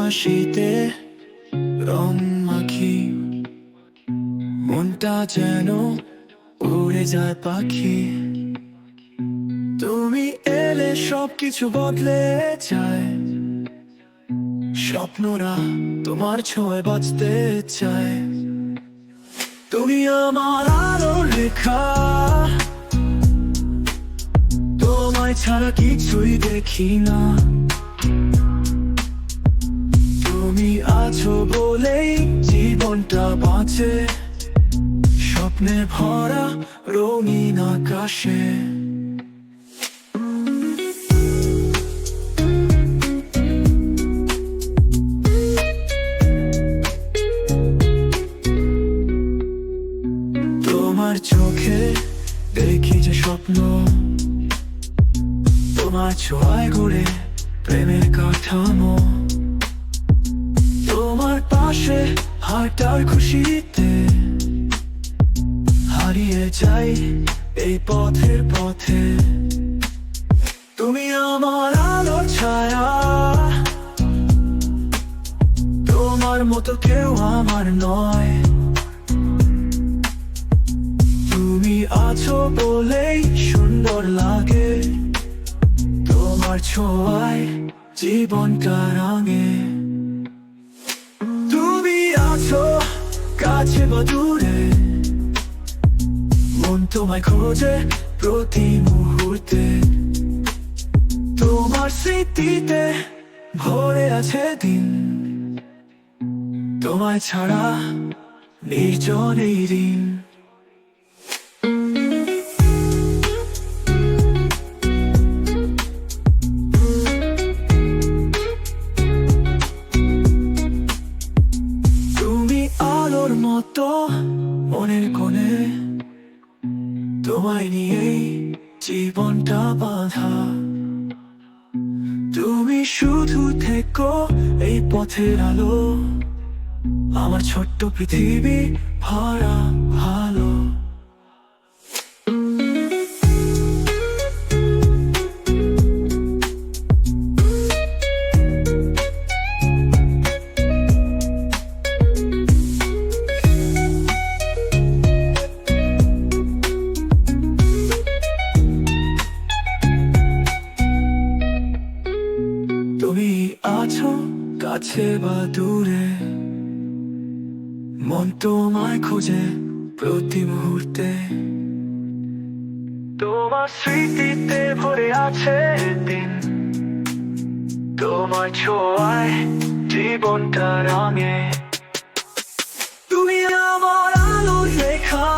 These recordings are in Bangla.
হাসিতে রং মাখি, মনটা যেন উড়ে যায় পাখি। তুমি এলে সবকিছু বদলে যায়, স্বপ্নরা তোমার ছোঁয়ায় বাঁচতে চায়। তুমি আমার আলোর রেখা, তোমায় ছাড়া কিছুই দেখি না। তুমি আছো বলেই জীবনটা বাঁচে, স্বপ্নে ভরা রঙিন আকাশে। তোমার চোখে দেখি যে স্বপ্ন, তোমার ছোঁয়ায় গড়ে প্রেমের কাঠামো। তোমার পাশে হাঁটার খুশিতে হারিয়ে যাই এই পথের পথে। তুমি আমার আলোর ছায়া, তোমার মতো কেউ আমার নয়। তুমি আছো বলেই সুন্দর লাগে, তোমার ছোঁয়ায় জীবনটা রাঙে। তুমি আছো কাছে বা দূরে, মন তোমায় খোঁজে প্রতি মুহূর্তে। তোমার স্মৃতিতে ভরে আছে দিন, তোমায় ছাড়া নির্জন এই দিন। তুমি আলোর মতো মনের কোণে, তোমায় নিয়েই জীবনটা বাঁধা। তুমি শুধু থেকো এই পথের আলো, আমার ছোট্ট পৃথিবী ভরা ভালো। তুমি আছো কাছে বা দূরে, মন তোমায় খোঁজে প্রতি মুহূর্তে। তোমার স্মৃতিতে ভরে আছে দিন, তোমার ছোঁয়ায় জীবনটা রাঙে। তুমি আমার আলোর রেখা,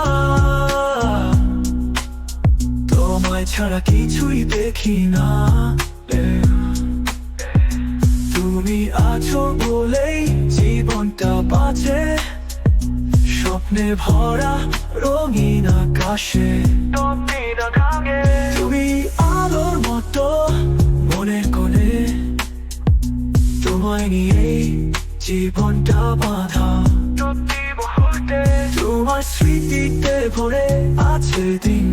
তোমায় ছাড়া কিছুই দেখি না। তুমি আছো বলেই জীবনটা বাঁচে, স্বপ্নে ভরা রঙিন আকাশে। তুমি আলোর মতো মনের কোণে, তোমায় নিয়েই জীবনটা বাঁধা। তোমার স্মৃতিতে ভরে আছে দিন,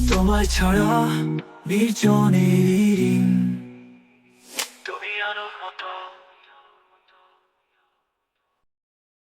তোমায় ছাড়া নির্জনের দিন।